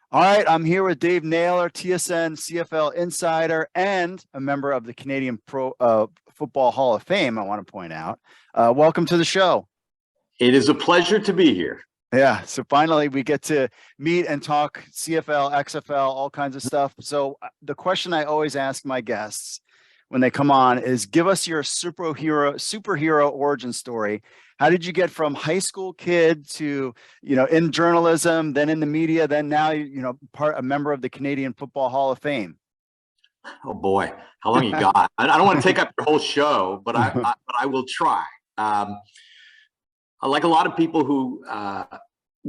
All right, I'm here with Dave Naylor, TSN CFL insider and a member of the Canadian Football Hall of Fame, I want to point out. Welcome to the show. It is a pleasure to be here. Yeah, so finally we get to meet and talk CFL, XFL, all kinds of stuff. So the question I always ask my guests when they come on is, give us your superhero origin story. How did you get from high school kid to, in journalism, then in the media, then now, a member of the Canadian Football Hall of Fame? Oh boy, how long you got? I don't want to take up your whole show, but I will try. Like a lot of people who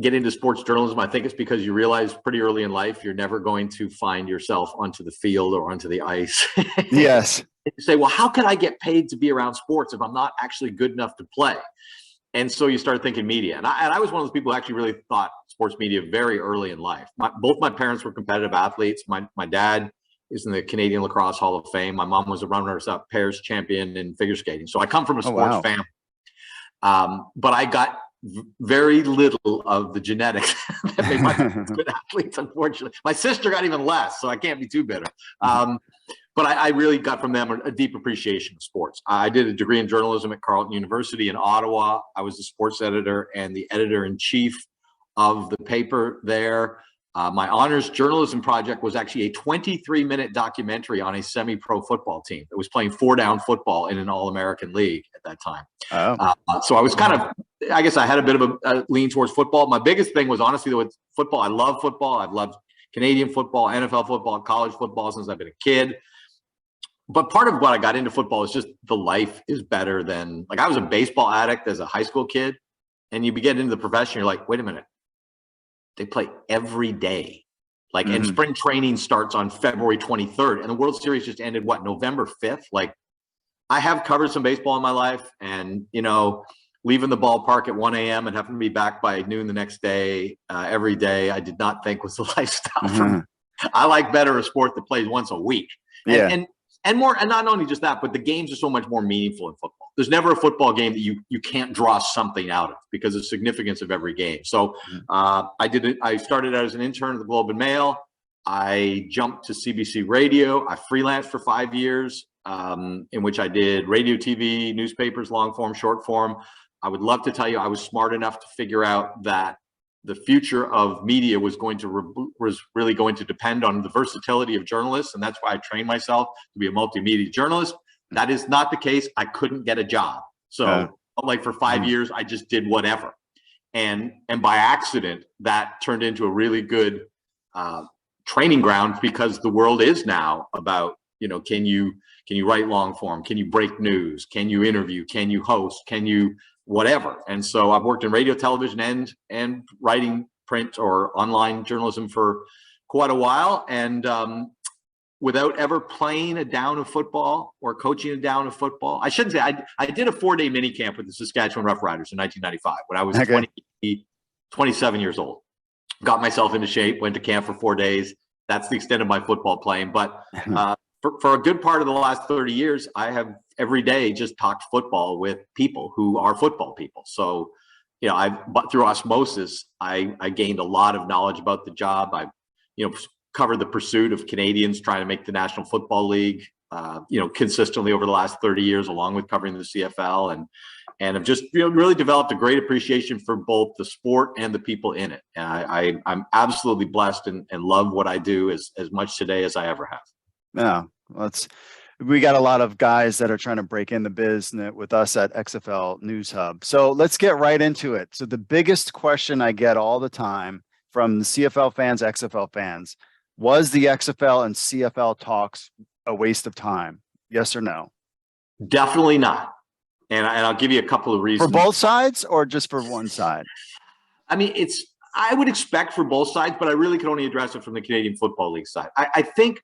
get into sports journalism, I think it's because you realize pretty early in life you're never going to find yourself onto the field or onto the ice. Yes. You say, well, how could I get paid to be around sports if I'm not actually good enough to play? And so you start thinking media. And I was one of those people who actually really thought sports media very early in life. Both my parents were competitive athletes. My dad is in the Canadian Lacrosse Hall of Fame. My mom was a runners-up pairs champion in figure skating. So I come from a sports family. But I got very little of the genetics that made my parents good athletes, unfortunately. My sister got even less, so I can't be too bitter. But I really got from them a deep appreciation of sports. I did a degree in journalism at Carleton University in Ottawa. I was the sports editor and the editor-in-chief of the paper there. My honors journalism project was actually a 23-minute documentary on a semi-pro football team that was playing four-down football in an all-American league at that time. So I was kind of, I guess I had a bit of a lean towards football. My biggest thing was honestly with football. I love football. I've loved Canadian football, NFL football, college football since I've been a kid. But part of what I got into football is just the life is better than, like, I was a baseball addict as a high school kid. And you get into the profession, you're like, wait a minute. They play every day. And spring training starts on February 23rd. And the World Series just ended, November 5th? Like, I have covered some baseball in my life. And, leaving the ballpark at 1 a.m. and having to be back by noon the next day, every day, I did not think was the lifestyle for me. I like better a sport that plays once a week. And more, and not only just that, but the games are so much more meaningful in football. There's never a football game that you can't draw something out of because of the significance of every game. So I started out as an intern at the Globe and Mail. I jumped to CBC Radio. I freelanced for 5 years, in which I did radio, TV, newspapers, long form, short form. I would love to tell you I was smart enough to figure out that the future of media was really going to depend on the versatility of journalists. And that's why I trained myself to be a multimedia journalist. That is not the case. I couldn't get a job. So for 5 years, I just did whatever. And by accident, that turned into a really good training ground, because the world is now about, can you write long form? Can you break news? Can you interview? Can you host? Can you whatever? And so I've worked in radio, television, and writing print or online journalism for quite a while. And without ever playing a down of football or coaching a down of football, I shouldn't say, I did a 4-day mini camp with the Saskatchewan Roughriders in 1995 when I was 27 years old. Got myself into shape, went to camp for 4 days. That's the extent of my football playing. But for a good part of the last 30 years, I have every day just talked football with people who are football people. So, but through osmosis, I gained a lot of knowledge about the job. I, covered the pursuit of Canadians trying to make the National Football League, consistently over the last 30 years, along with covering the CFL, and I've just really developed a great appreciation for both the sport and the people in it. And I'm absolutely blessed and love what I do as much today as I ever have. Yeah, we got a lot of guys that are trying to break in the business with us at XFL News Hub. So let's get right into it. So the biggest question I get all the time from the CFL fans, XFL fans, was the XFL and CFL talks a waste of time? Yes or no? Definitely not. And I'll give you a couple of reasons. For both sides or just for one side? I mean, I would expect for both sides, but I really can only address it from the Canadian Football League side. I think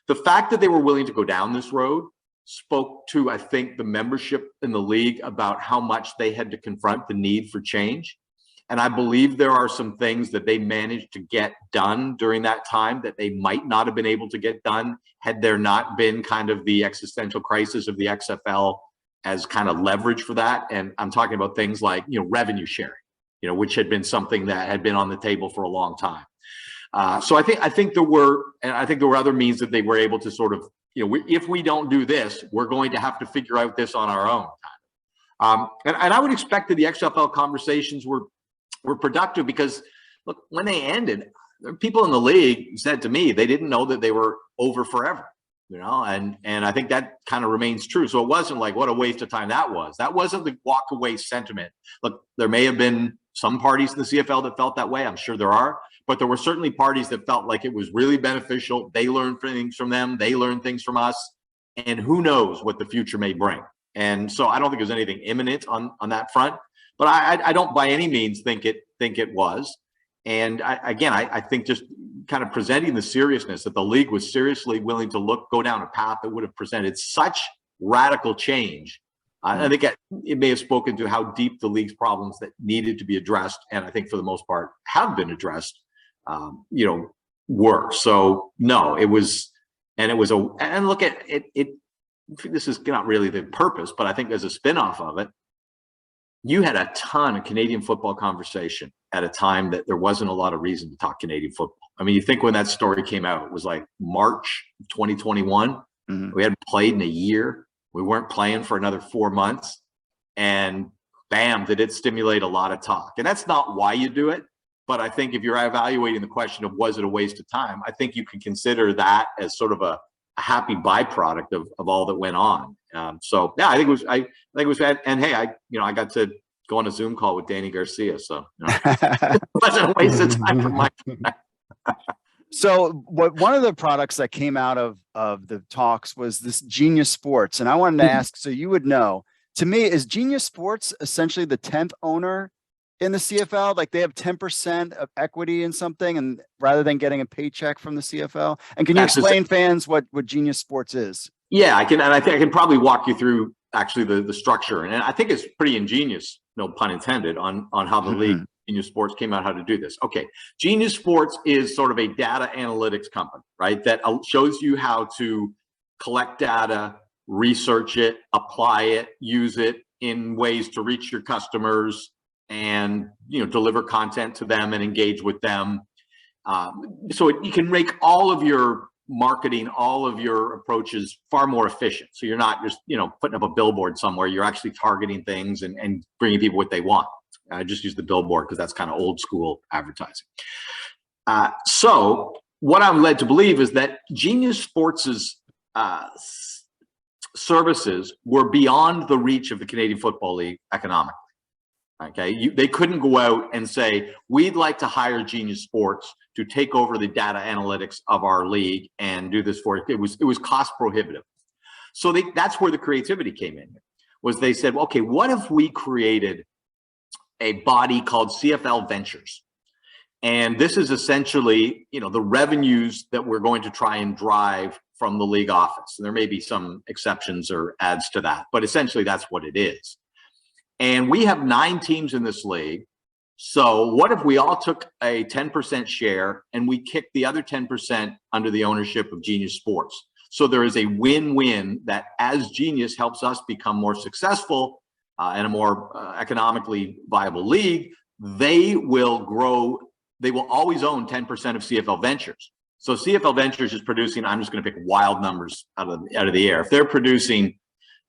the fact that they were willing to go down this road spoke to, I think, the membership in the league about how much they had to confront the need for change. And I believe there are some things that they managed to get done during that time that they might not have been able to get done had there not been kind of the existential crisis of the XFL as kind of leverage for that. And I'm talking about things like, revenue sharing, which had been something that had been on the table for a long time. So I think there were other means that they were able to sort of, if we don't do this, we're going to have to figure out this on our own. And I would expect that the XFL conversations were productive, because look, when they ended, people in the league said to me they didn't know that they were over forever, and I think that kind of remains true. So it wasn't like, what a waste of time that was. That wasn't the walk away sentiment. Look, there may have been some parties in the CFL that felt that way. I'm sure there are, but there were certainly parties that felt like it was really beneficial. They learned things from them. They learned things from us, and who knows what the future may bring. And so I don't think there's anything imminent on that front, but I don't by any means think it was. And I think just kind of presenting the seriousness that the league was seriously willing to go down a path that would have presented such radical change. I think it may have spoken to how deep the league's problems that needed to be addressed, and I think for the most part have been addressed, were. So no, it was, and look at it. This is not really the purpose, but I think as a spinoff of it, you had a ton of Canadian football conversation at a time that there wasn't a lot of reason to talk Canadian football. I mean, you think when that story came out, it was like March 2021. Mm-hmm. We hadn't played in a year. We weren't playing for another 4 months. And bam, did it stimulate a lot of talk. And that's not why you do it. But I think if you're evaluating the question of was it a waste of time, I think you can consider that as sort of a happy byproduct of all that went on. So yeah, I think it was, and hey, I got to go on a Zoom call with Danny Garcia, so it wasn't a waste of time from my perspective. So one of the products that came out of the talks was this Genius Sports, and I wanted to ask, so you would know, to me, is Genius Sports essentially the 10th owner in the CFL? Like they have 10% of equity in something, and rather than getting a paycheck from the CFL. And can you explain fans what Genius Sports is? Yeah, I can, and I think I can probably walk you through actually the structure, and I think it's pretty ingenious, no pun intended, on how the league Genius Sports came out how to do this. Okay, Genius Sports is sort of a data analytics company, right? That shows you how to collect data, research it, apply it, use it in ways to reach your customers, and deliver content to them and engage with them. So you can make all of your marketing, all of your approaches far more efficient. So you're not just putting up a billboard somewhere. You're actually targeting things and bringing people what they want. I just use the billboard because that's kind of old school advertising. So what I'm led to believe is that Genius Sports's services were beyond the reach of the Canadian Football League economically. Okay, they couldn't go out and say, we'd like to hire Genius Sports to take over the data analytics of our league and do this for it. It was cost prohibitive. So that's where the creativity came in, was they said, okay, what if we created a body called CFL Ventures? And this is essentially, the revenues that we're going to try and drive from the league office. And there may be some exceptions or adds to that, but essentially that's what it is. And we have 9 teams in this league. So what if we all took a 10% share and we kicked the other 10% under the ownership of Genius Sports? So there is a win-win that as Genius helps us become more successful and a more economically viable league, they will grow. They will always own 10% of CFL Ventures. So CFL Ventures is producing, I'm just going to pick wild numbers out of the air. If they're producing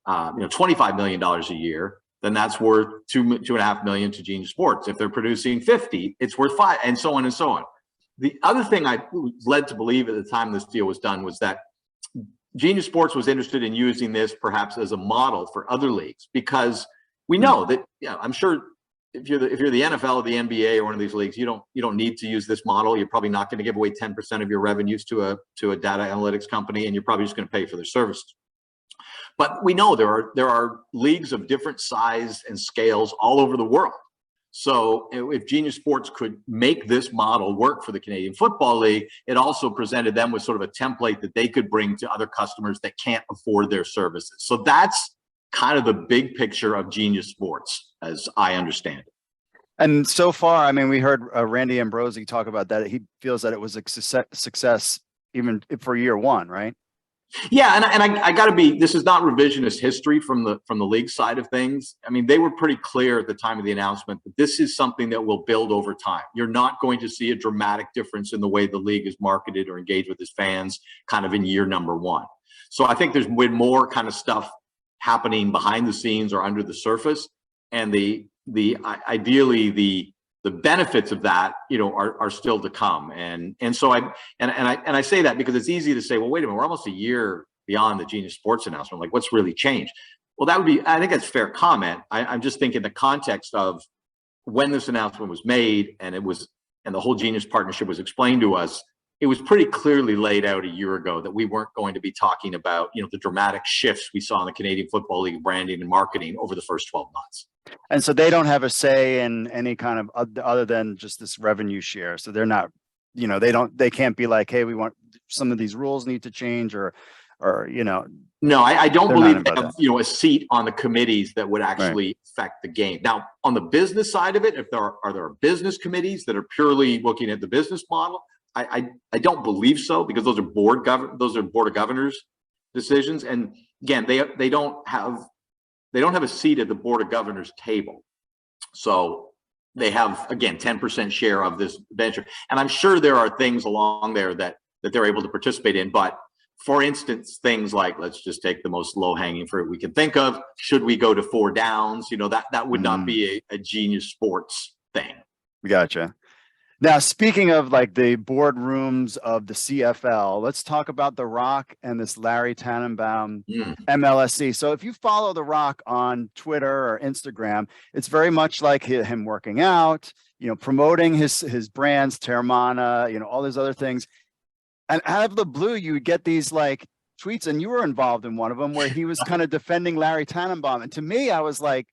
$25 million a year, then that's worth $2.5 million to Genius Sports. If they're producing 50, it's worth 5, and so on and so on. The other thing I was led to believe at the time this deal was done was that Genius Sports was interested in using this perhaps as a model for other leagues, because we know that, I'm sure if you're the NFL or the NBA or one of these leagues, you don't need to use this model. You're probably not going to give away 10% of your revenues to a data analytics company, and you're probably just going to pay for their services. But we know there are leagues of different size and scales all over the world. So if Genius Sports could make this model work for the Canadian Football League, it also presented them with sort of a template that they could bring to other customers that can't afford their services. So that's kind of the big picture of Genius Sports, as I understand it. And so far, I mean, we heard Randy Ambrosi talk about that. He feels that it was a success even for year one, right? Yeah, and I got to be. This is not revisionist history from the league side of things. I mean, they were pretty clear at the time of the announcement that this is something that will build over time. You're not going to see a dramatic difference in the way the league is marketed or engaged with its fans, kind of in year number one. So I think there's been more kind of stuff happening behind the scenes or under the surface, and ideally the benefits of that, are still to come. And so I say that because it's easy to say, well, wait a minute, we're almost a year beyond the Genius Sports announcement. Like, what's really changed? Well, I think that's a fair comment. I'm just thinking the context of when this announcement was made and the whole Genius partnership was explained to us. It was pretty clearly laid out a year ago that we weren't going to be talking about, the dramatic shifts we saw in the Canadian Football League branding and marketing over the first 12 months. And so they don't have a say in any kind of other than just this revenue share. So they're not, they can't be like, hey, we want some of these rules need to change or. No, I don't believe they have, a seat on the committees that would actually affect the game. Now, on the business side of it, if there are business committees that are purely looking at the business model, I don't believe so, because those are board of governors decisions. And again, they don't have a seat at the board of governors table. So they have, again, 10% share of this venture. And I'm sure there are things along there that they're able to participate in. But for instance, things like, let's just take the most low-hanging fruit we can think of. Should we go to 4 downs? That would not be a Genius Sports thing. Gotcha. Now, speaking of like the boardrooms of the CFL, let's talk about The Rock and this Larry Tanenbaum MLSE. So if you follow The Rock on Twitter or Instagram, it's very much like him working out, promoting his brands, Terramana, all these other things. And out of the blue, you would get these like tweets, and you were involved in one of them where he was kind of defending Larry Tanenbaum. And to me, I was like,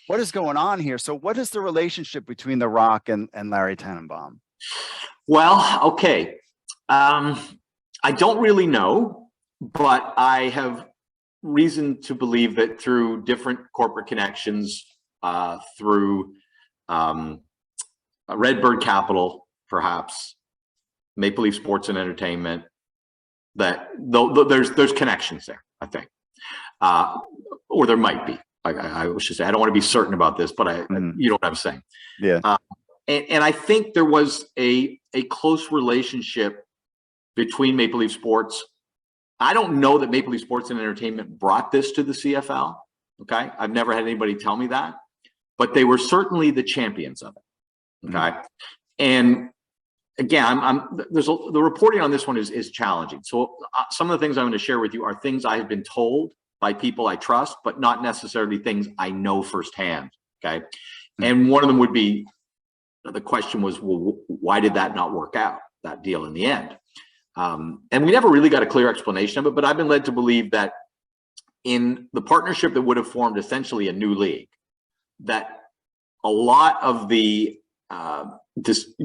what is going on here? So what is the relationship between The Rock and Larry Tanenbaum? Well, okay. I don't really know, but I have reason to believe that through different corporate connections, through Redbird Capital, perhaps, Maple Leaf Sports and Entertainment, that there's connections there, I think, or there might be. I should say, I don't want to be certain about this, but you know what I'm saying. Yeah. And I think there was a close relationship between Maple Leaf Sports. I don't know that Maple Leaf Sports and Entertainment brought this to the CFL. Okay. I've never had anybody tell me that, but they were certainly the champions of it. Okay. And again, the reporting on this one is challenging. So some of the things I'm going to share with you are things I have been told by people I trust, but not necessarily things I know firsthand. Okay. And one of them would be, the question was, well, why did that not work out, that deal in the end? And we never really got a clear explanation of it, but I've been led to believe that in the partnership that would have formed essentially a new league, that a lot of the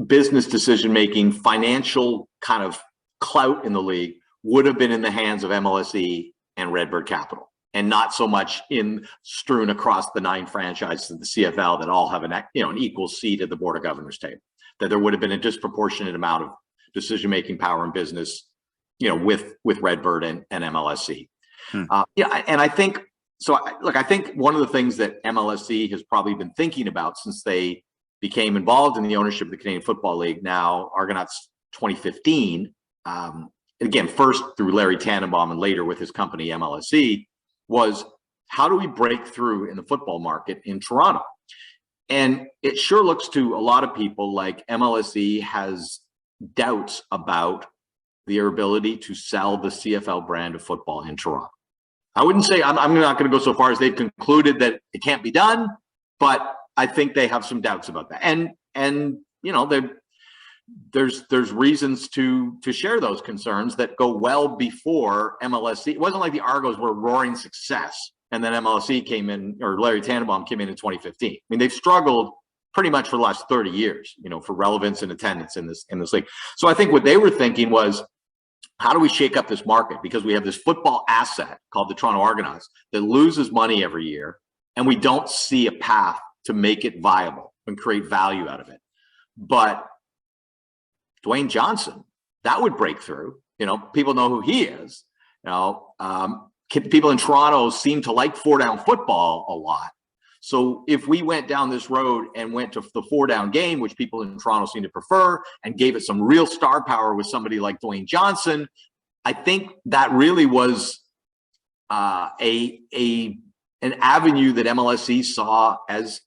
business decision-making, financial kind of clout in the league would have been in the hands of MLSE and Redbird Capital, and not so much strewn across the 9 franchises of the CFL that all have an equal seat at the Board of Governors table. That there would have been a disproportionate amount of decision-making power in business, with Redbird and MLSE. And I think so. I think one of the things that MLSE has probably been thinking about since they became involved in the ownership of the Canadian Football League, now Argonauts 2015, again, first through Larry Tanenbaum and later with his company MLSE, was how do we break through in the football market in Toronto? And it sure looks to a lot of people like MLSE has doubts about their ability to sell the CFL brand of football in Toronto. I wouldn't say, I'm not going to go so far as they've concluded that it can't be done, but I think they have some doubts about that. And there's reasons to share those concerns that go well before MLSE. It wasn't like the Argos were a roaring success and then MLSE came in, or Larry Tanenbaum came in 2015. I mean, they've struggled pretty much for the last 30 years, for relevance and attendance in this league. So I think what they were thinking was, how do we shake up this market? Because we have this football asset called the Toronto Argonauts that loses money every year, and we don't see a path to make it viable and create value out of it. But Dwayne Johnson, that would break through. People know who he is. People in Toronto seem to like 4-down football a lot. So if we went down this road and went to the 4-down game, which people in Toronto seem to prefer, and gave it some real star power with somebody like Dwayne Johnson, I think that really was an avenue that MLSE saw as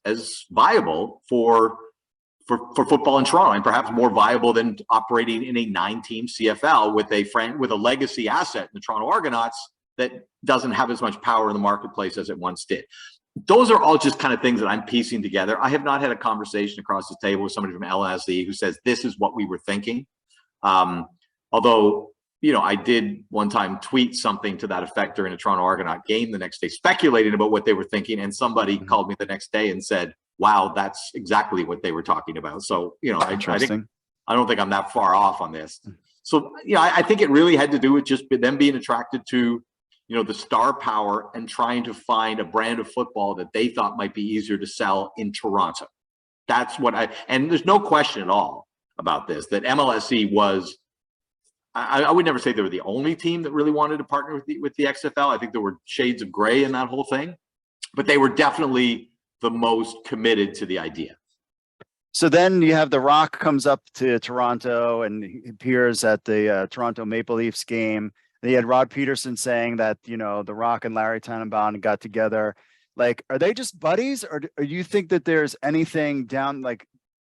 viable for football in Toronto, and perhaps more viable than operating in a 9-team CFL with a legacy asset in the Toronto Argonauts that doesn't have as much power in the marketplace as it once did. Those are all just kind of things that I'm piecing together. I have not had a conversation across the table with somebody from MLSE who says this is what we were thinking. Although, I did one time tweet something to that effect during a Toronto Argonaut game the next day, speculating about what they were thinking. And somebody called me the next day and said, wow, that's exactly what they were talking about. So, I don't think I'm that far off on this. So, I think it really had to do with just them being attracted to, the star power and trying to find a brand of football that they thought might be easier to sell in Toronto. That's what and there's no question at all about this, that MLSE was, I would never say they were the only team that really wanted to partner with the XFL. I think there were shades of gray in that whole thing, but they were definitely the most committed to the idea. So then you have The Rock comes up to Toronto and he appears at the Toronto Maple Leafs game. And he had Rod Peterson saying that, The Rock and Larry Tanenbaum got together. Like, are they just buddies, or do you think that there's anything down like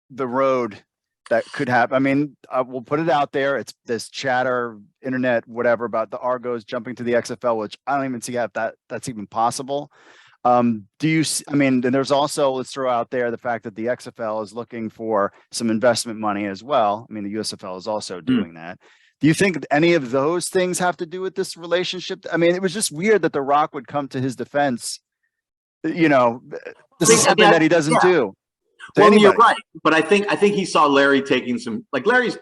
the road that could happen? I mean, we'll put it out there. It's this chatter, internet, whatever, about the Argos jumping to the XFL, which I don't even see how that's even possible. Do you, and there's also, let's throw out there the fact that the XFL is looking for some investment money as well. I mean, the USFL is also doing that. Do you think any of those things have to do with this relationship? I mean, it was just weird that The Rock would come to his defense. This is something that he doesn't do. Well, you're right, but I think he saw Larry taking some, like Larry's,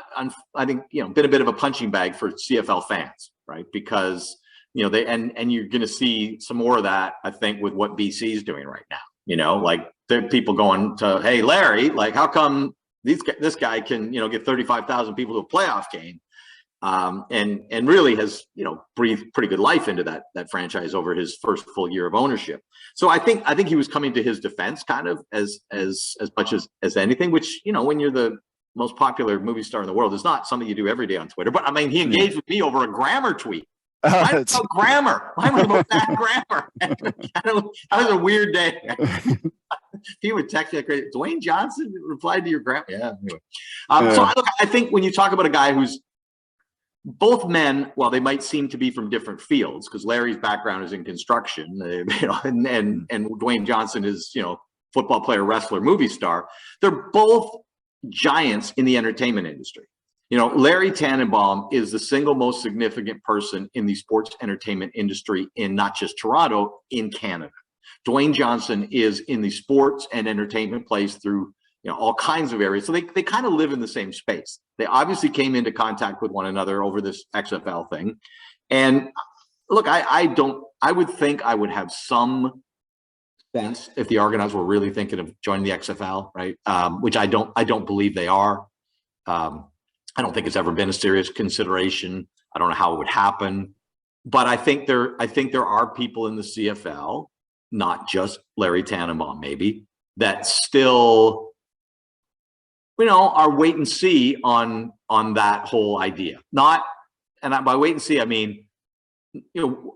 I think been a bit of a punching bag for CFL fans, right? Because they and you're going to see some more of that, I think, with what BC is doing right now. Like there are people going to, hey Larry, like how come this guy can get 35,000 people to a playoff game, and really has breathed pretty good life into that franchise over his first full year of ownership. So I think he was coming to his defense kind of as much as anything, which when you're the most popular movie star in the world is not something you do every day on Twitter. But I mean, he engaged with me over a grammar tweet. Mine was about grammar. Mine was about bad grammar. That was a weird day. He would text me like crazy. Dwayne Johnson replied to your grammar. Yeah. Anyway. So I think when you talk about a guy who's both men, while they might seem to be from different fields, because Larry's background is in construction, and Dwayne Johnson is football player, wrestler, movie star. They're both giants in the entertainment industry. Larry Tanenbaum is the single most significant person in the sports entertainment industry in not just Toronto, in Canada. Dwayne Johnson is in the sports and entertainment place through all kinds of areas. So they kind of live in the same space. They obviously came into contact with one another over this XFL thing. And look, I would think I would have some sense if the Argonauts were really thinking of joining the XFL, right? Which I don't believe they are. I don't think it's ever been a serious consideration. I don't know how it would happen, but I think there are people in the CFL, not just Larry Tanenbaum, maybe, that still, are wait and see on that whole idea. And by wait and see, I mean,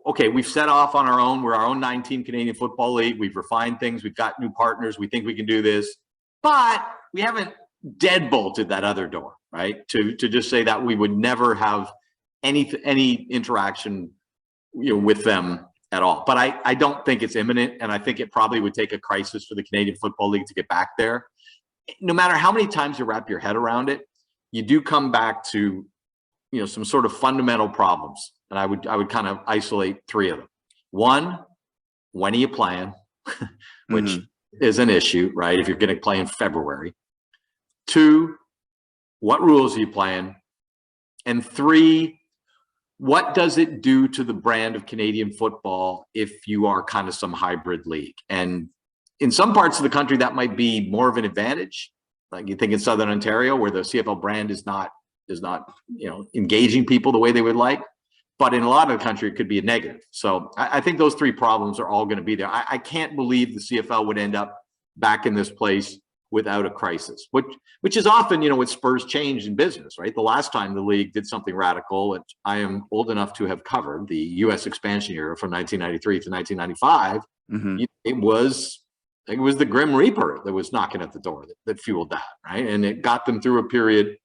okay, we've set off on our own. We're our own 9-team Canadian Football League. We've refined things. We've got new partners. We think we can do this, but we haven't deadbolted that other door, right? To just say that we would never have any interaction, with them at all. But I don't think it's imminent, and I think it probably would take a crisis for the Canadian Football League to get back there. No matter how many times you wrap your head around it, you do come back to some sort of fundamental problems, and I would kind of isolate 3 of them. One, when are you playing? Which is an issue, right? If you're going to play in February. 2, what rules are you playing? And 3, what does it do to the brand of Canadian football if you are kind of some hybrid league? And in some parts of the country, that might be more of an advantage. Like you think in Southern Ontario, where the CFL brand is not engaging people the way they would like. but in a lot of the country, it could be a negative. So I think those three problems are all going to be there. I can't believe the CFL would end up back in this place without a crisis, which is often, what spurs change in business, right? The last time the league did something radical, and I am old enough to have covered the U.S. expansion era from 1993 to 1995. It was the Grim Reaper that was knocking at the door that fueled that, right? And it got them through a period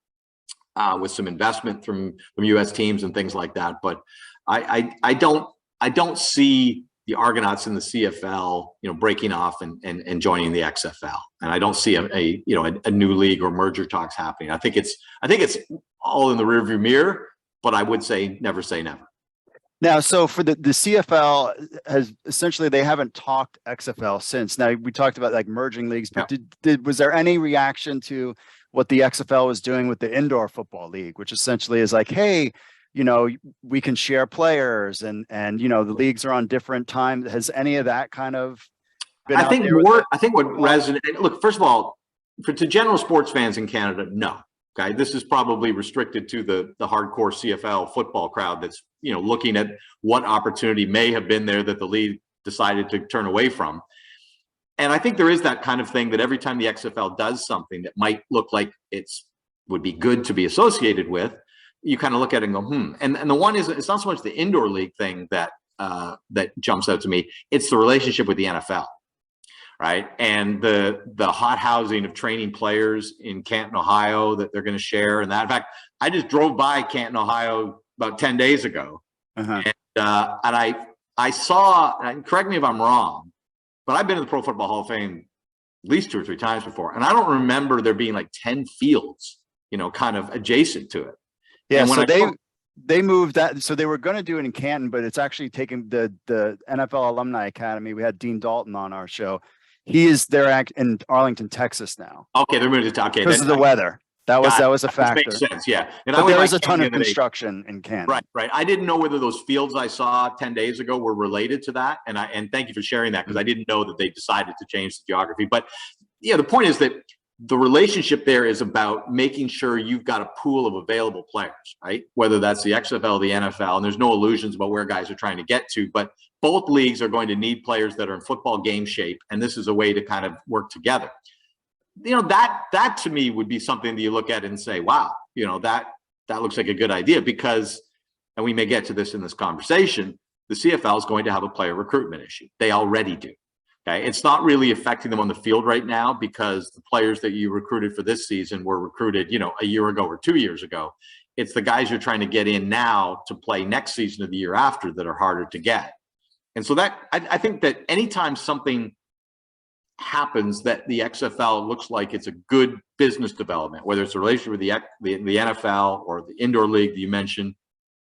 with some investment from U.S. teams and things like that. But I don't see the Argonauts in the CFL, breaking off and joining the XFL, and I don't see a new league or merger talks happening. I think it's all in the rearview mirror, but I would say never say never. Now, so for the CFL has essentially, they haven't talked XFL since. Now we talked about like merging leagues, but was there any reaction to what the XFL was doing with the indoor football league, which essentially is like, hey, we can share players and the leagues are on different times. Has any of that kind of been I think what resonated, look, first of all, to general sports fans in Canada, no. Okay, this is probably restricted to the hardcore CFL football crowd that's looking at what opportunity may have been there that the league decided to turn away from. And I think there is that kind of thing that every time the XFL does something that might look like would be good to be associated with, you kind of look at it and go, And the one is, it's not so much the indoor league thing that jumps out to me. It's the relationship with the NFL, right? And the hot housing of training players in Canton, Ohio, that they're going to share. And that, in fact, I just drove by Canton, Ohio about 10 days ago. And I saw, and correct me if I'm wrong, but I've been in the Pro Football Hall of Fame at least 2 or 3 times before. And I don't remember there being like 10 fields, kind of adjacent to it. Yeah, so they moved that. So they were going to do it in Canton, but it's actually taken the NFL Alumni Academy. We had Dean Dalton on our show. He is there in Arlington, Texas now. Okay, they're moving to because of the weather. That was a factor. Makes sense, yeah. And but there was a ton of construction in Canton. Right. I didn't know whether those fields I saw 10 days ago were related to that, and thank you for sharing that, because I didn't know that they decided to change the geography. But the point is that the relationship there is about making sure you've got a pool of available players, right? Whether that's the XFL, the NFL, and there's no illusions about where guys are trying to get to, but both leagues are going to need players that are in football game shape, and this is a way to kind of work together. That to me would be something that you look at and say, wow, that looks like a good idea, because, and we may get to this in this conversation, the CFL is going to have a player recruitment issue. They already do. Okay, it's not really affecting them on the field right now, because the players that you recruited for this season were recruited, a year ago or 2 years ago. It's the guys you're trying to get in now to play next season or the year after that are harder to get. And so that I think that anytime something happens that the XFL looks like it's a good business development, whether it's a relationship with the NFL or the indoor league that you mentioned,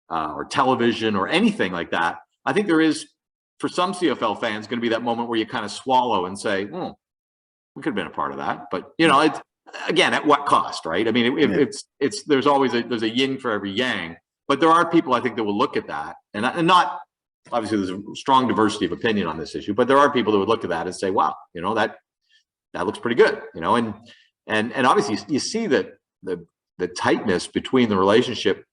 or television or anything like that, I think there is, for some CFL fans, going to be that moment where you kind of swallow and say, we could have been a part of that. But, it's, again, at what cost, right? I mean, there's always there's a yin for every yang, but there are people I think that will look at that, and not, obviously there's a strong diversity of opinion on this issue, but there are people that would look at that and say, wow, that looks pretty good, and obviously you see that the tightness between the relationship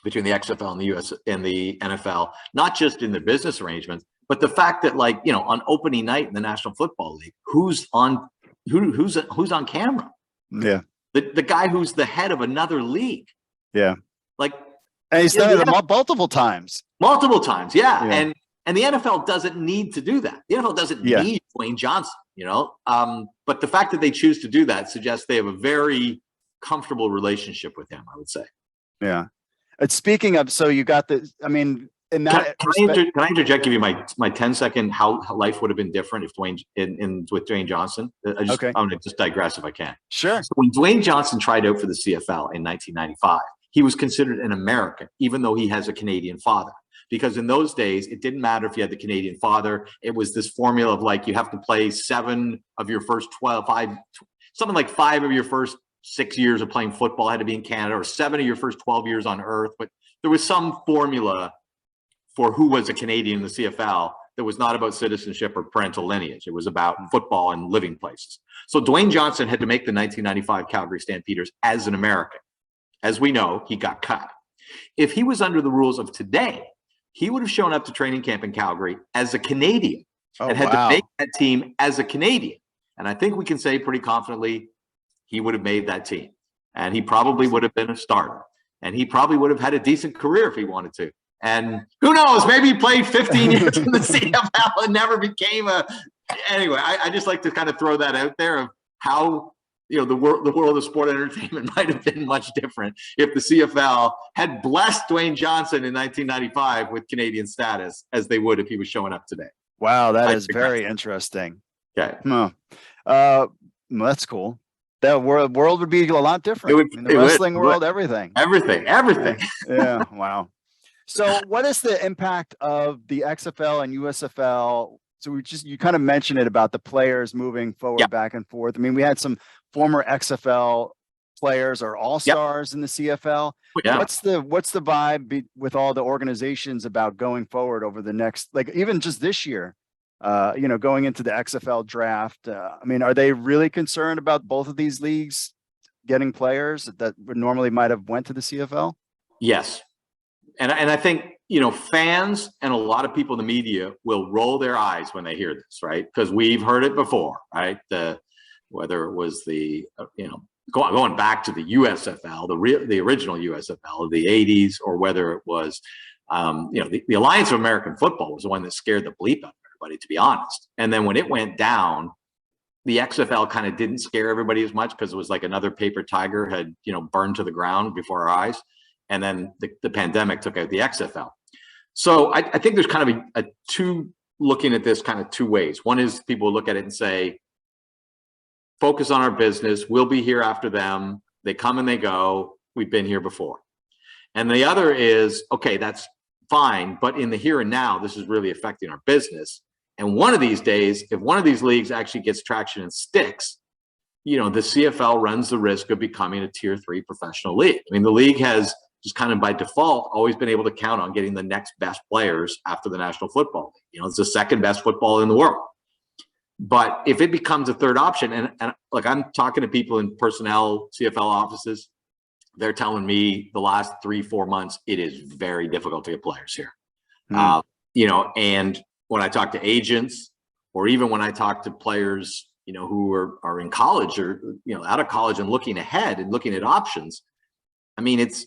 between the XFL and the US and the NFL, not just in the business arrangements, but the fact that, like, on opening night in the National Football League, who's on camera? Yeah. The guy who's the head of another league. Yeah. Like, and he's done it multiple times. Multiple times, yeah. And the NFL doesn't need to do that. The NFL doesn't need Dwayne Johnson, but the fact that they choose to do that suggests they have a very comfortable relationship with him, I would say. Yeah. And speaking of, so you got the, I mean, in that can I interject, give you my 10-second how life would have been different if with Dwayne Johnson? I'm going to just digress if I can. Sure. So when Dwayne Johnson tried out for the CFL in 1995, he was considered an American, even though he has a Canadian father. Because in those days, it didn't matter if you had the Canadian father. It was this formula of, like, you have to play 7 of your first 5 of your first 6 years of playing football had to be in Canada, or 7 of your first 12 years on earth. But there was some formula for who was a Canadian in the CFL that was not about citizenship or parental lineage. It was about football and living places. So Dwayne Johnson had to make the 1995 Calgary Stampeders as an American. As we know, he got cut. If he was under the rules of today, he would have shown up to training camp in Calgary as a Canadian and had wow. to make that team as a Canadian. And I think we can say pretty confidently he would have made that team. And he probably would have been a starter. And he probably would have had a decent career if he wanted to. And who knows, maybe he played 15 years in the CFL and never became a – anyway, I just like to kind of throw that out there of how – you know, the world of sport entertainment might have been much different if the CFL had blessed Dwayne Johnson in 1995 with Canadian status as they would if he was showing up today. Wow, that is very interesting. Okay. Well, that's cool. That world would be a lot different. In the wrestling world, everything. Everything. Yeah, wow. So what is the impact of the XFL and USFL? So you kind of mentioned it about the players moving forward, back and forth. I mean, we had some former XFL players or all-stars in the CFL. Yeah. What's the vibe with all the organizations about going forward over the next, like even just this year, going into the XFL draft? I mean, are they really concerned about both of these leagues getting players that would normally might have went to the CFL? Yes. And I think, fans and a lot of people in the media will roll their eyes when they hear this, right? Because we've heard it before, right? Whether it was going back to the USFL, the original USFL of the 80s, or whether it was, the Alliance of American Football was the one that scared the bleep out of everybody, to be honest. And then when it went down, the XFL kind of didn't scare everybody as much because it was like another paper tiger had, burned to the ground before our eyes. And then the pandemic took out the XFL. So I think there's kind of looking at this kind of two ways. One is people look at it and say, focus on our business. We'll be here after them. They come and they go. We've been here before. And the other is, okay, that's fine. But in the here and now, this is really affecting our business. And one of these days, if one of these leagues actually gets traction and sticks, the CFL runs the risk of becoming a tier 3 professional league. I mean, the league has just kind of by default always been able to count on getting the next best players after the National Football League. It's the second best football in the world. But if it becomes a third option, and like I'm talking to people in personnel CFL offices, they're telling me the last 3-4 months, it is very difficult to get players here. And when I talk to agents, or even when I talk to players, who are in college or, out of college and looking ahead and looking at options, I mean, it's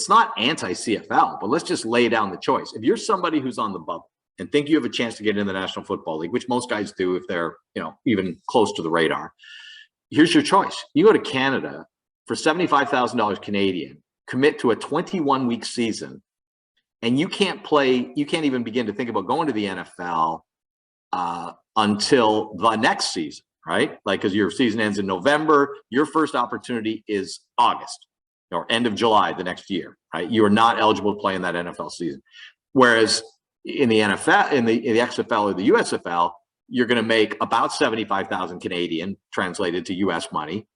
not anti-CFL, but let's just lay down the choice. If you're somebody who's on the bubble and think you have a chance to get in the National Football League, which most guys do if they're, even close to the radar, here's your choice. You go to Canada for $75,000 Canadian, commit to a 21-week season, and you can't even begin to think about going to the NFL until the next season, right? Like, because your season ends in November, your first opportunity is August or end of July the next year, right? You are not eligible to play in that NFL season. Whereas in the NFL, in the XFL or the USFL, you're going to make about 75,000 Canadian translated to US money.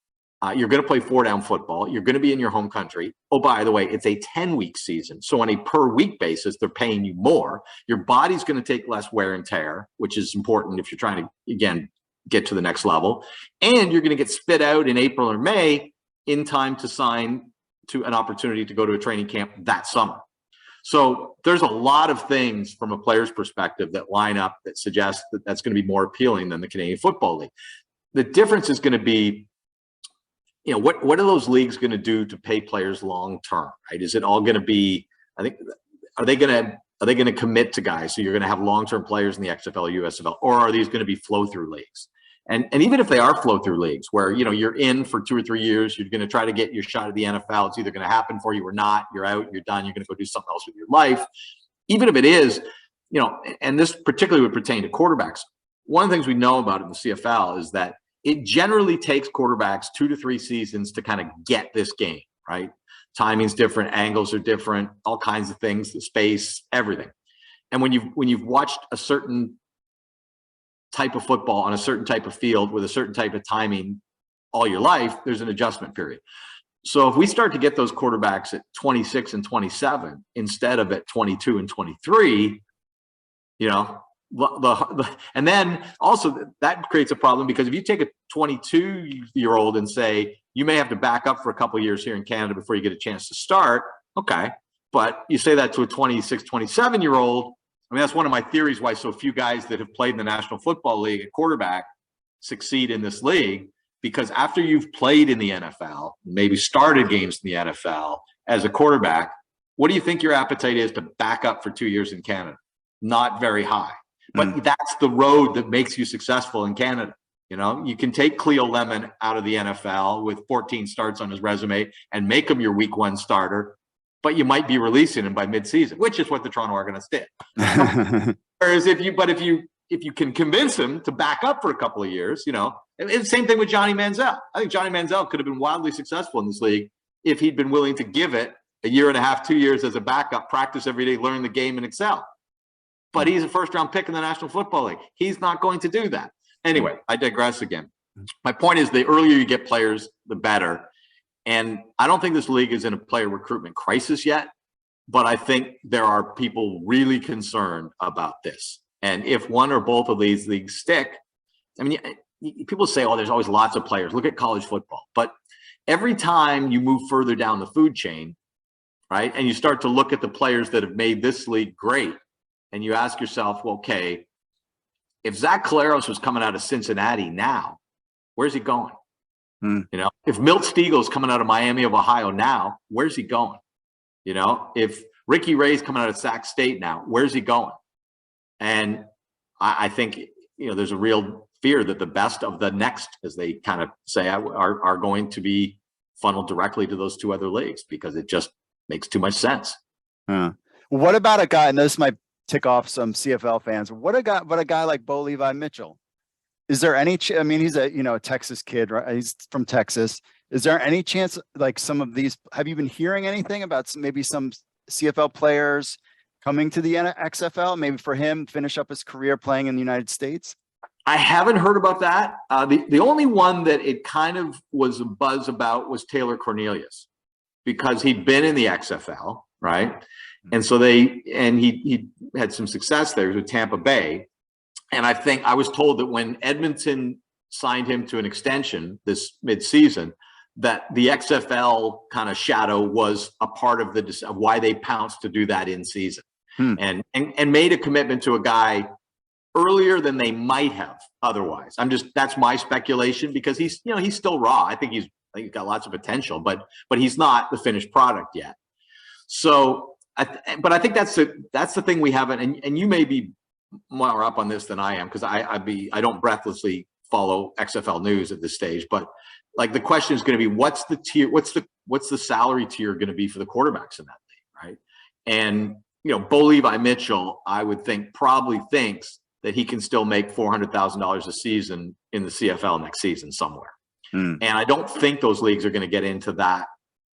You're going to play 4-down football. You're going to be in your home country. Oh, by the way, it's a 10-week season. So on a per week basis, they're paying you more. Your body's going to take less wear and tear, which is important if you're trying to, again, get to the next level. And you're going to get spit out in April or May in time to sign to an opportunity to go to a training camp that summer. So there's a lot of things from a player's perspective that line up that suggest that that's going to be more appealing than the Canadian Football League. The difference is going to be, what are those leagues going to do to pay players long term, right? Is it all going to be, are they going to commit to guys? So you're going to have long-term players in the XFL, USFL, or are these going to be flow-through leagues? And even if they are flow-through leagues where, you're in for 2 or 3 years, you're going to try to get your shot at the NFL. It's either going to happen for you or not. You're out, you're done. You're going to go do something else with your life. Even if it is, and this particularly would pertain to quarterbacks. One of the things we know about in the CFL is that it generally takes quarterbacks 2 to 3 seasons to kind of get this game, right? Timing's different, angles are different, all kinds of things, the space, everything. And when you've watched a certain type of football on a certain type of field with a certain type of timing all your life, there's an adjustment period. So if we start to get those quarterbacks at 26 and 27 instead of at 22 and 23, and then also that creates a problem, because if you take a 22-year-old and say you may have to back up for a couple of years here in Canada before you get a chance to start, okay, But you say that to a 26, 27-year-old. I mean, that's one of my theories why so few guys that have played in the National Football League at quarterback succeed in this league, because after you've played in the NFL, maybe started games in the NFL as a quarterback, what do you think your appetite is to back up for 2 years in Canada? Not very high. But that's the road that makes you successful in Canada. You know, you can take Cleo Lemon out of the NFL with 14 starts on his resume and make him your week 1 starter, but you might be releasing him by midseason, which is what the Toronto Argonauts did. Whereas if you can convince him to back up for a couple of years, you know, it's the same thing with Johnny Manziel. I think Johnny Manziel could have been wildly successful in this league if he'd been willing to give it a year and a half, 2 years as a backup, practice every day, learn the game and excel. But he's a first-round pick in the National Football League. He's not going to do that. Anyway, I digress again. My point is, the earlier you get players, the better. And I don't think this league is in a player recruitment crisis yet, but I think there are people really concerned about this. And if one or both of these leagues stick, I mean, people say, oh, there's always lots of players. Look at college football. But every time you move further down the food chain, right, and you start to look at the players that have made this league great, and you ask yourself, well, okay, if Zach Collaros was coming out of Cincinnati now, where's he going? You know, if Milt Stiegel's coming out of Miami of Ohio now, where's he going? You know, if Ricky Ray's coming out of Sac State now, where's he going? And I think, you know, there's a real fear that the best of the next, as they kind of say, are going to be funneled directly to those 2 other leagues, because it just makes too much sense. What about a guy, and this might tick off some CFL fans, what a guy like Bo Levi Mitchell? Is there any I mean, he's a Texas kid, right? He's from Texas. Is there any chance, like, some of these, have you been hearing anything about maybe some CFL players coming to the XFL, maybe for him finish up his career playing in the United States? I haven't heard about that. The only one that it kind of was a buzz about was Taylor Cornelius, because he'd been in the XFL, right? And so he had some success there with Tampa Bay. And I think I was told that when Edmonton signed him to an extension this midseason, that the XFL kind of shadow was a part of of why they pounced to do that in season, and made a commitment to a guy earlier than they might have otherwise. That's my speculation, because he's still raw. I think he's got lots of potential, but he's not the finished product yet. So, but I think that's the thing we haven't, and you may be more up on this than I am, because I don't breathlessly follow XFL news at this stage, but like, the question is going to be, what's the salary tier going to be for the quarterbacks in that league, right? And, you know, Bo Levi Mitchell, I would think, probably thinks that he can still make $400,000 a season in the CFL next season somewhere. And I don't think those leagues are going to get into that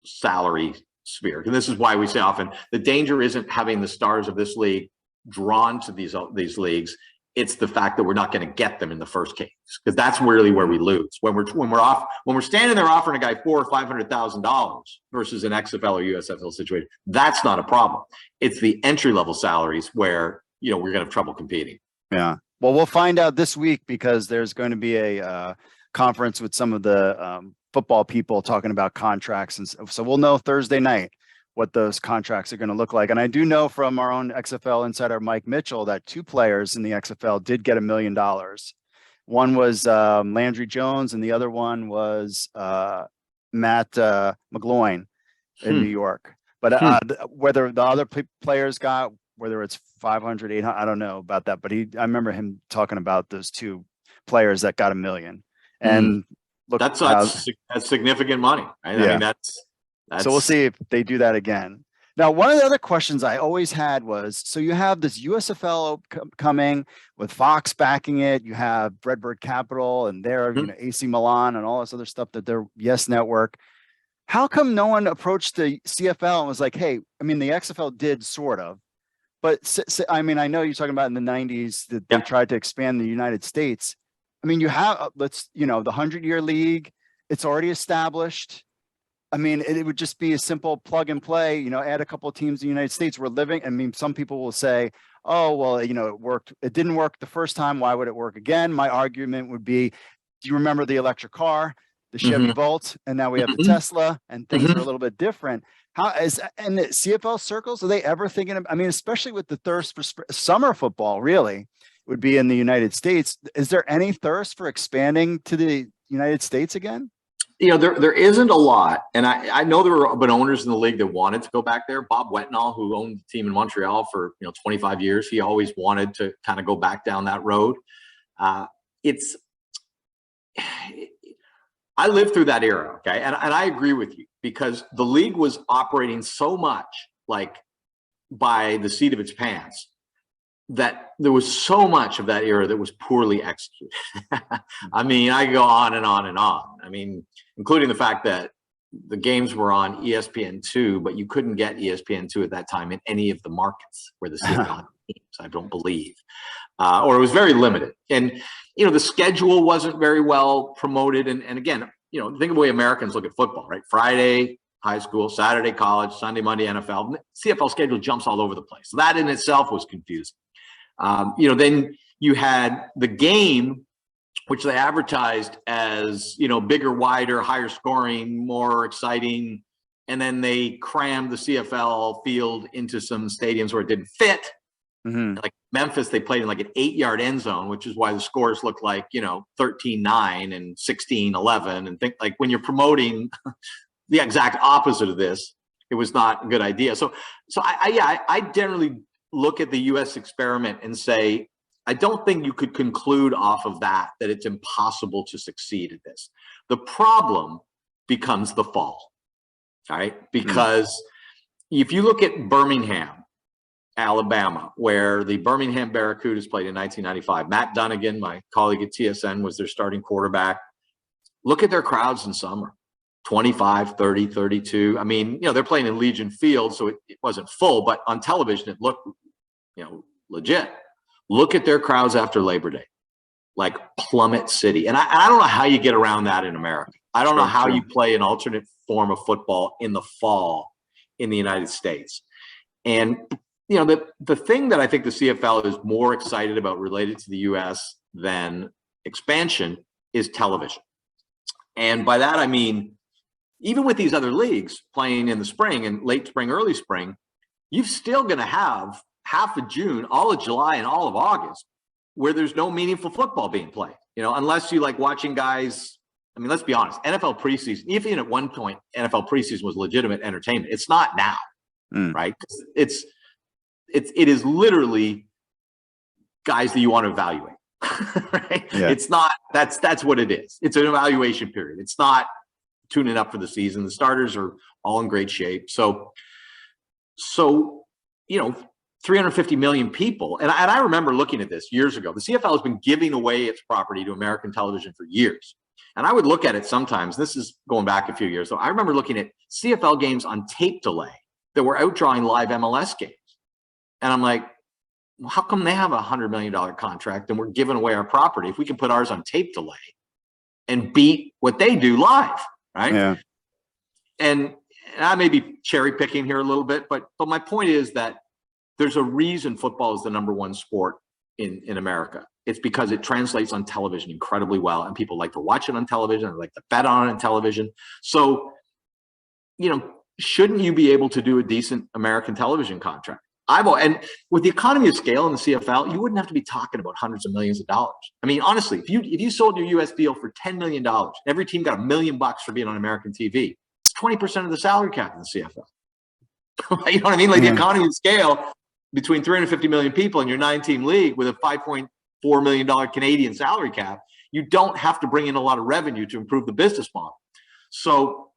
salary sphere. And this is why we say often, the danger isn't having the stars of this league drawn to these leagues. It's the fact that we're not going to get them in the first case, because that's really where we lose. When we're standing there offering a guy $400,000 or $500,000 versus an XFL or USFL situation, that's not a problem. It's the entry level salaries where, you know, we're going to have trouble competing. Yeah. Well, we'll find out this week, because there's going to be a conference with some of the football people talking about contracts, and so we'll know Thursday night what those contracts are going to look like. And I do know from our own XFL insider, Mike Mitchell, that 2 players in the XFL did get $1 million. One was Landry Jones, and the other one was Matt McGloin in New York. But whether the other players got, whether it's 500, 800, I don't know about that. But I remember him talking about those 2 players that got $1 million. And look, that's significant money. Right? Yeah. I mean, that's so we'll see if they do that again. Now, one of the other questions I always had was, so you have this USFL coming with Fox backing it. You have Redbird Capital and their, you know, AC Milan and all this other stuff, that they're Yes Network. How come no one approached the CFL and was like, hey, I mean, the XFL did sort of, but I mean, I know you're talking about in the 90s that they tried to expand the United States. I mean, you have, the 100-year league, it's already established. I mean, it would just be a simple plug and play, you know, add a couple of teams in the United States. We're living. I mean, some people will say, oh, well, you know, it worked. It didn't work the first time. Why would it work again? My argument would be, do you remember the electric car? the Chevy Mhm. Bolt, and now we have the Mhm. Tesla, and things are a little bit different. How is and the CFL circles, are they ever thinking of, I mean, especially with the thirst for summer football, really would be in the United States. Is there any thirst for expanding to the United States again? There isn't a lot, and I know there were been owners in the league that wanted to go back there. Bob Wetnall, who owned the team in Montreal for 25 years, he always wanted to kind of go back down that road. It's I lived through that era, okay, and I agree with you because the league was operating so much like by the seat of its pants that there was so much of that era that was poorly executed. I mean, I go on and on and on. I mean, including the fact that the games were on ESPN2, but you couldn't get ESPN2 at that time in any of the markets where the CFL had teams, I don't believe. Or it was very limited. And, the schedule wasn't very well promoted. And again, think of the way Americans look at football, right? Friday, high school, Saturday, college, Sunday, Monday, NFL. CFL schedule jumps all over the place. So that in itself was confusing. Then you had the game, which they advertised as, bigger, wider, higher scoring, more exciting. And then they crammed the CFL field into some stadiums where it didn't fit. Mm-hmm. Like Memphis, they played in like an 8-yard end zone, which is why the scores look like, 13-9 and 16-11. And think like when you're promoting the exact opposite of this, it was not a good idea. So I generally look at the U.S. experiment and say, I don't think you could conclude off of that it's impossible to succeed at this. The problem becomes the fall, all right? Because if you look at Birmingham, Alabama, where the Birmingham Barracudas played in 1995, Matt Dunnigan, my colleague at TSN, was their starting quarterback. Look at their crowds in summer. 25, 30, 32. I mean, they're playing in Legion Field, so it wasn't full, but on television, it looked, legit. Look at their crowds after Labor Day, like Plummet City. And I don't know how you get around that in America. I don't know how you play an alternate form of football in the fall in the United States. And, the thing that I think the CFL is more excited about related to the US than expansion is television. And by that, I mean, even with these other leagues playing in the spring and late spring, early spring, you're still going to have half of June, all of July, and all of August where there's no meaningful football being played, unless you like watching guys. I mean, let's be honest, NFL preseason, even at one point, NFL preseason was legitimate entertainment. It's not now, right? It is literally guys that you want to evaluate, right? Yeah. It's not, that's what it is. It's an evaluation period. It's not tuning up for the season. The starters are all in great shape. So 350 million people. And I remember looking at this years ago. The CFL has been giving away its property to American television for years. And I would look at it sometimes. This is going back a few years. So I remember looking at CFL games on tape delay that were outdrawing live MLS games. And I'm like, well, how come they have a $100 million contract and we're giving away our property if we can put ours on tape delay and beat what they do live, right? Yeah. And I may be cherry picking here a little bit, but my point is that there's a reason football is the #1 sport in America. It's because it translates on television incredibly well, and people like to watch it on television, and like to bet on it on television. So, shouldn't you be able to do a decent American television contract? And with the economy of scale in the CFL, you wouldn't have to be talking about hundreds of millions of dollars. I mean, honestly, if you sold your US deal for $10 million, every team got $1 million for being on American TV. It's 20% of the salary cap in the CFL. You know what I mean? Like the economy of scale between 350 million people in your 9-team league with a $5.4 million Canadian salary cap, you don't have to bring in a lot of revenue to improve the business model. So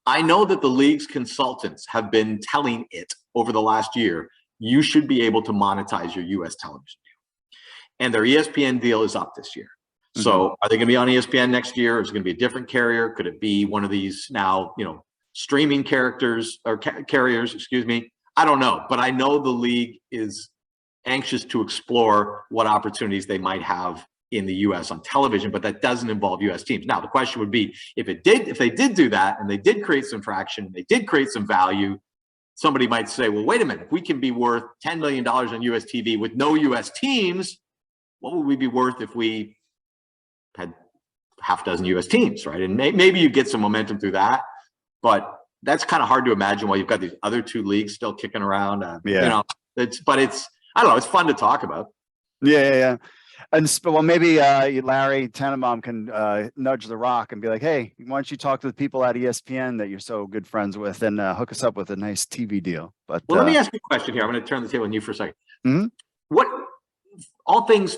I know that the league's consultants have been telling it over the last year, you should be able to monetize your US television deal. And their ESPN deal is up this year. So are they going to be on ESPN next year? Is it going to be a different carrier? Could it be one of these now, streaming carriers, excuse me? I don't know, but I know the league is anxious to explore what opportunities they might have in the US on television, but that doesn't involve US teams. Now, the question would be, if they did do that and they did create some traction, they did create some value, somebody might say, well, wait a minute, if we can be worth $10 million on US TV with no US teams, what would we be worth if we had half dozen US teams, right? And maybe you get some momentum through that, but that's kind of hard to imagine while you've got these other two leagues still kicking around. It's I don't know, it's fun to talk about. Yeah. And well, maybe Larry Tanenbaum can nudge the Rock and be like, "Hey, why don't you talk to the people at ESPN that you're so good friends with, and hook us up with a nice TV deal?" But let me ask you a question here. I'm going to turn the table on you for a second. Mm-hmm. What, all things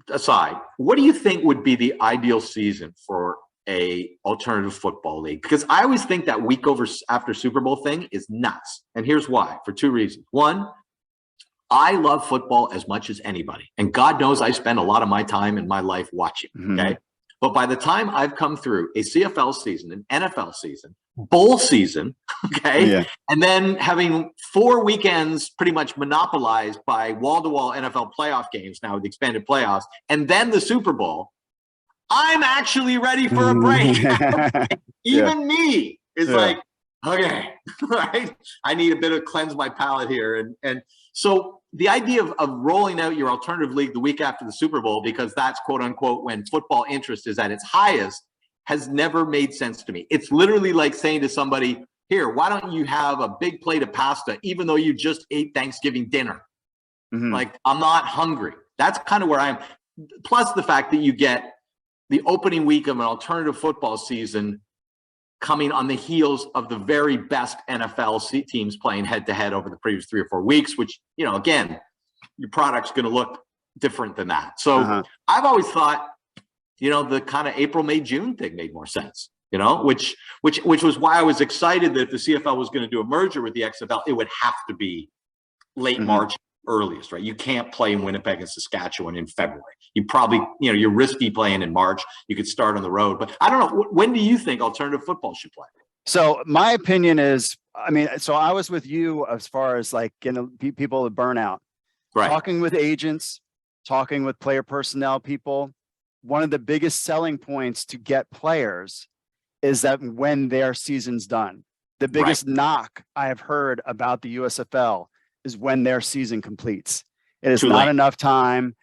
aside, what do you think would be the ideal season for a alternative football league? Because I always think that week after Super Bowl thing is nuts, and here's why. For two reasons. One, I love football as much as anybody. And God knows I spend a lot of my time in my life watching. Okay. But by the time I've come through a CFL season, an NFL season, bowl season, okay, and then having 4 weekends pretty much monopolized by wall-to-wall NFL playoff games now with the expanded playoffs, and then the Super Bowl, I'm actually ready for a break. Even me is like, okay, right? I need a bit of cleanse my palate here. And so the idea of rolling out your alternative league the week after the Super Bowl, because that's quote unquote when football interest is at its highest, has never made sense to me. It's literally like saying to somebody, here, why don't you have a big plate of pasta, even though you just ate Thanksgiving dinner? Like, I'm not hungry. That's kind of where I am. Plus the fact that you get the opening week of an alternative football season coming on the heels of the very best NFL teams playing head-to-head over the previous 3 or 4 weeks, which, again, your product's going to look different than that. So I've always thought, the kind of April, May, June thing made more sense, which was why I was excited that if the CFL was going to do a merger with the XFL, it would have to be late March earliest, right? You can't play in Winnipeg and Saskatchewan in February. You probably, you're risky playing in March. You could start on the road, but I don't know. When do you think alternative football should play? So my opinion is, so I was with you as far as like people that burn out, talking with agents, talking with player personnel people. One of the biggest selling points to get players is that when their season's done, the biggest knock I have heard about the USFL is when their season completes. It is not enough time.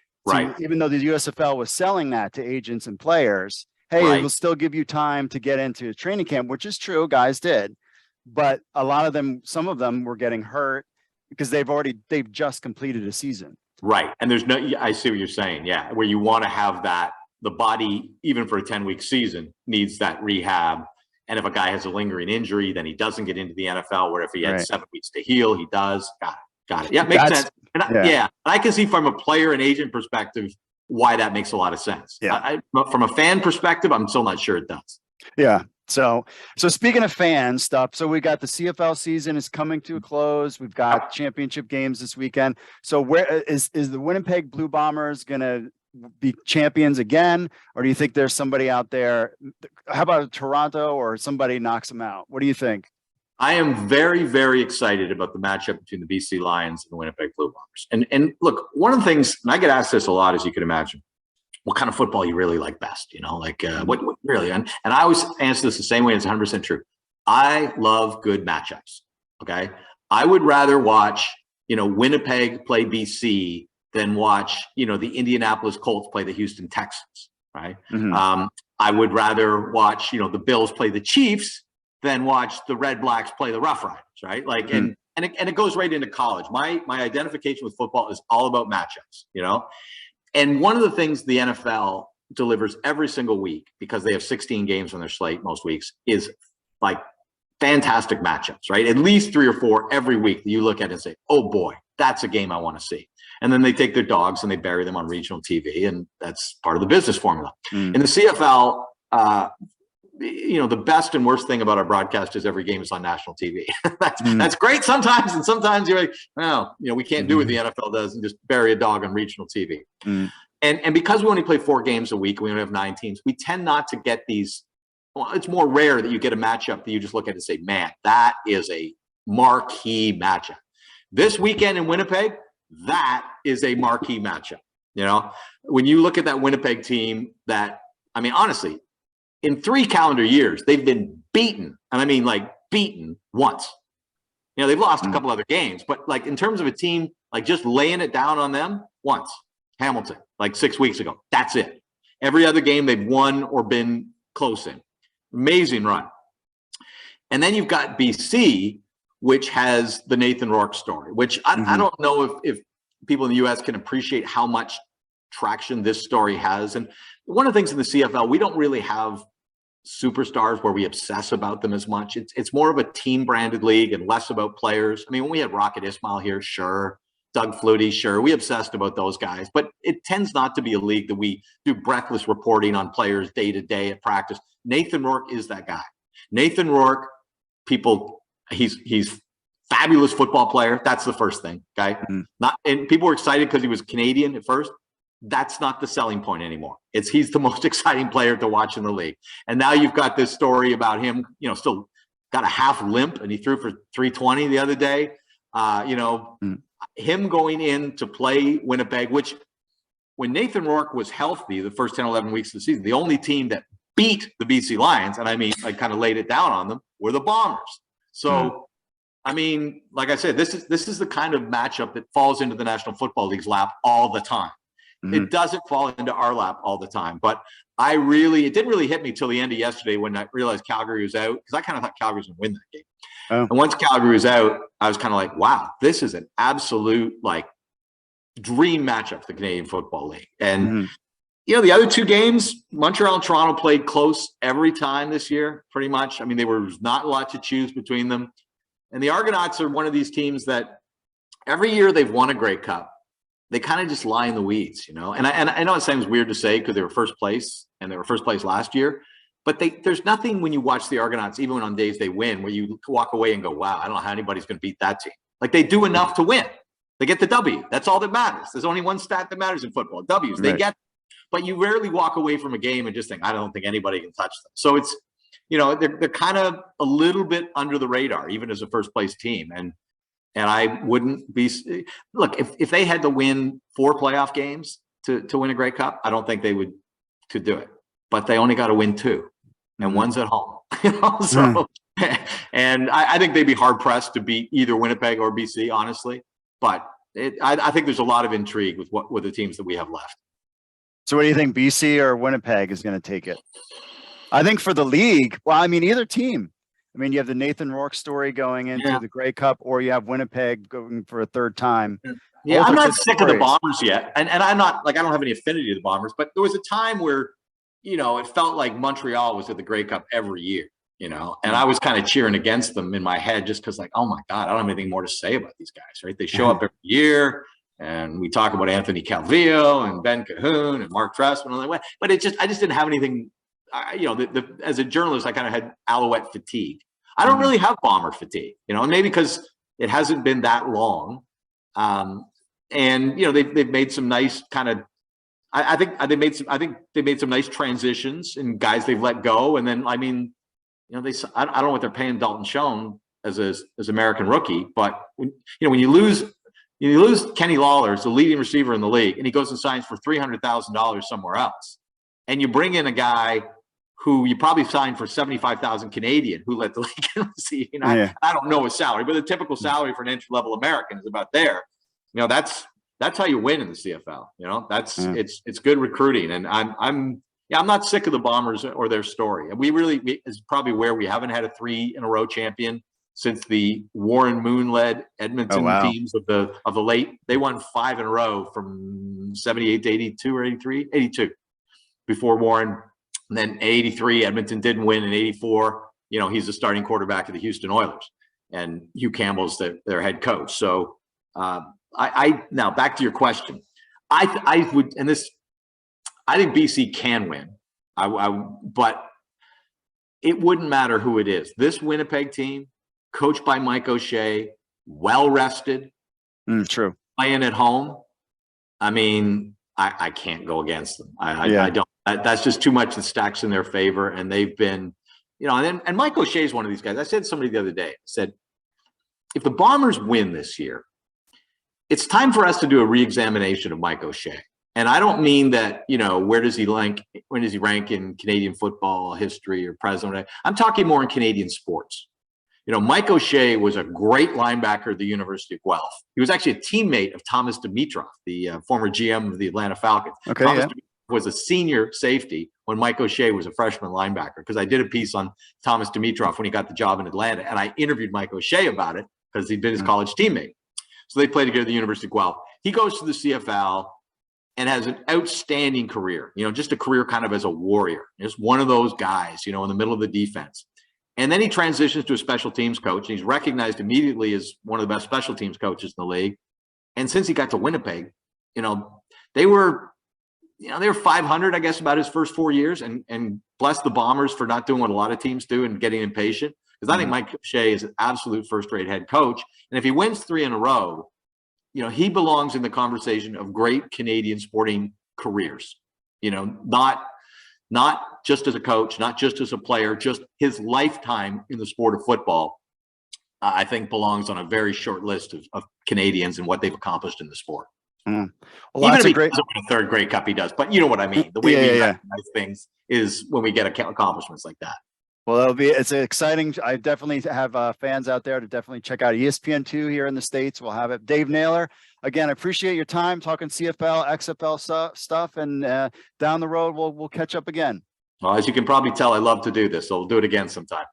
Even though the USFL was selling that to agents and players, hey, it will still give you time to get into training camp, which is true, guys did. But a lot of them, some of them were getting hurt because they've just completed a season. Right. And I see what you're saying. Yeah. Where you want to have that, the body, even for a 10-week season, needs that rehab. And if a guy has a lingering injury, then he doesn't get into the NFL, where if he had 7 weeks to heal, he does. Got it. Yeah, it makes sense. And I can see from a player and agent perspective why that makes a lot of sense. From a fan perspective, I'm still not sure it does. Yeah. So speaking of fan stuff, so we got the CFL season is coming to a close. We've got championship games this weekend. So where is the Winnipeg Blue Bombers going to be champions again? Or do you think there's somebody out there? How about Toronto, or somebody knocks them out? What do you think? I am very, very excited about the matchup between the BC Lions and the Winnipeg Blue Bombers. And look, one of the things, and I get asked this a lot, as you can imagine, what kind of football you really like best, what really, and I always answer this the same way. It's 100% true. I love good matchups. Okay. I would rather watch, Winnipeg play BC than watch, the Indianapolis Colts play the Houston Texans. Right. I would rather watch, the Bills play the Chiefs than watch the Red Blacks play the Rough Riders, right? Like, and it goes right into college. My identification with football is all about matchups, And one of the things the NFL delivers every single week, because they have 16 games on their slate most weeks, is like fantastic matchups, right? At least 3 or 4 every week that you look at and say, oh boy, that's a game I want to see. And then they take their dogs and they bury them on regional TV, and that's part of the business formula. In the CFL, the best and worst thing about our broadcast is every game is on national TV. That's great sometimes, and sometimes you're like, well, we can't do what the NFL does and just bury a dog on regional TV. And because we only play 4 games a week, we only have 9 teams, we tend not to get these. Well, it's more rare that you get a matchup that you just look at and say, man, that is a marquee matchup. This weekend in Winnipeg, that is a marquee matchup. When you look at that Winnipeg team, honestly, in 3 calendar years, they've been beaten. And I mean, like, beaten once. They've lost a couple other games, but like in terms of a team, like just laying it down on them once, Hamilton, like 6 weeks ago, that's it. Every other game they've won or been close in. Amazing run. And then you've got BC, which has the Nathan Rourke story, which I don't know if people in the US can appreciate how much traction this story has. And one of the things in the CFL, we don't really have superstars where we obsess about them as much. It's more of a team branded league and less about players. I mean, when we had Rocket Ismail here, sure. Doug Flutie, sure. We obsessed about those guys, but it tends not to be a league that we do breathless reporting on players day to day at practice. Nathan Rourke is that guy. Nathan Rourke, he's fabulous football player. That's the first thing, okay? And people were excited because he was Canadian at first. That's not the selling point anymore. He's the most exciting player to watch in the league. And now you've got this story about him, still got a half limp, and he threw for 320 the other day. Him going in to play Winnipeg, which when Nathan Rourke was healthy the first 10, 11 weeks of the season, the only team that beat the BC Lions, and I mean, I kind of laid it down on them, were the Bombers. So, I mean, like I said, this is the kind of matchup that falls into the National Football League's lap all the time. It doesn't fall into our lap all the time. But it didn't really hit me till the end of yesterday when I realized Calgary was out, because I kind of thought Calgary was going to win that game. And once Calgary was out, I was kind of like, wow, this is an absolute dream matchup for the Canadian Football League. And the other two games, Montreal and Toronto played close every time this year, pretty much. I mean, there was not a lot to choose between them. And the Argonauts are one of these teams that every year they've won a Grey Cup, they kind of just lie in the weeds, And I know it sounds weird to say because they were first place, and they were first place last year. But there's nothing when you watch the Argonauts, even on days they win, where you walk away and go, wow, I don't know how anybody's going to beat that team. They do enough to win. They get the W. That's all that matters. There's only one stat that matters in football. W's. They get, but you rarely walk away from a game and just think, I don't think anybody can touch them. So it's, they're kind of a little bit under the radar, even as a first place team. And I wouldn't be, look, if they had to win 4 playoff games to win a Grey Cup, I don't think they could do it. But they only got to win 2. And one's at home, So, and I think they'd be hard pressed to beat either Winnipeg or BC, honestly. But I think there's a lot of intrigue with the teams that we have left. So, what do you think? BC or Winnipeg is going to take it? I think for the league, well, I mean, either team. I mean, you have the Nathan Rourke story going into the Grey Cup, or you have Winnipeg going for a third time. Yeah, I'm not sick of the Bombers yet, and I'm not I don't have any affinity to the Bombers. But there was a time where it felt like Montreal was at the Grey Cup every year, and I was kind of cheering against them in my head just because, oh my God, I don't have anything more to say about these guys, right? They show up every year, and we talk about Anthony Calvillo and Ben Cahoon and Mark Trestman and all that. But I just didn't have anything, as a journalist, I kind of had Alouette fatigue. I don't really have Bomber fatigue, and maybe because it hasn't been that long. And they've made some nice kind of, I think they made some nice transitions and guys they've let go. And then, I mean, I don't know what they're paying Dalton Schoen as American rookie, but when you lose Kenny Lawler as the leading receiver in the league, and he goes and signs for $300,000 somewhere else, and you bring in a guy who you probably signed for 75,000 Canadian, who led the league in receiving. I don't know his salary, but the typical salary for an entry-level American is about there. That's how you win in the CFL. It's good recruiting, and I'm not sick of the Bombers or their story. And we is probably where we haven't had a 3-in-a-row champion since the Warren Moon-led Edmonton teams of the late. They won 5 in a row from 78 to 82 or 83, 82 before Warren. And then 83, Edmonton didn't win. In 84, he's the starting quarterback of the Houston Oilers, and Hugh Campbell's their head coach. So now back to your question. I think BC can win. But it wouldn't matter who it is. This Winnipeg team, coached by Mike O'Shea, well rested, true, playing at home. I mean, I can't go against them. I don't. That's just too much that stacks in their favor, and they've been, and Mike O'Shea is one of these guys. I said to somebody the other day, I said, if the Bombers win this year, it's time for us to do a reexamination of Mike O'Shea. And I don't mean that, where does he rank in Canadian football history or president? I'm talking more in Canadian sports. Mike O'Shea was a great linebacker at the University of Guelph. He was actually a teammate of Thomas Dimitroff, the former GM of the Atlanta Falcons. Okay, Thomas was a senior safety when Mike O'Shea was a freshman linebacker, because I did a piece on Thomas Dimitrov when he got the job in Atlanta, and I interviewed Mike O'Shea about it because he'd been his college teammate. So they played together at the University of Guelph. He goes to the CFL and has an outstanding career, just a career kind of as a warrior, just one of those guys, in the middle of the defense. And then he transitions to a special teams coach, and he's recognized immediately as one of the best special teams coaches in the league. And since he got to Winnipeg, they were 500, I guess, about his first 4 years, and bless the Bombers for not doing what a lot of teams do and getting impatient. Because I think Mike O'Shea is an absolute first-rate head coach. And if he wins 3 in a row, he belongs in the conversation of great Canadian sporting careers, not just as a coach, not just as a player, just his lifetime in the sport of football, I think belongs on a very short list of Canadians and what they've accomplished in the sport. Well, even if he doesn't win a third Grey Cup, he does. But you know what I mean? The way we recognize things is when we get accomplishments like that. Well, it's exciting. I definitely have fans out there to definitely check out ESPN2 here in the States. We'll have it. Dave Naylor, again, I appreciate your time talking CFL, XFL stuff, and down the road, we'll catch up again. Well, as you can probably tell, I love to do this, so we'll do it again sometime.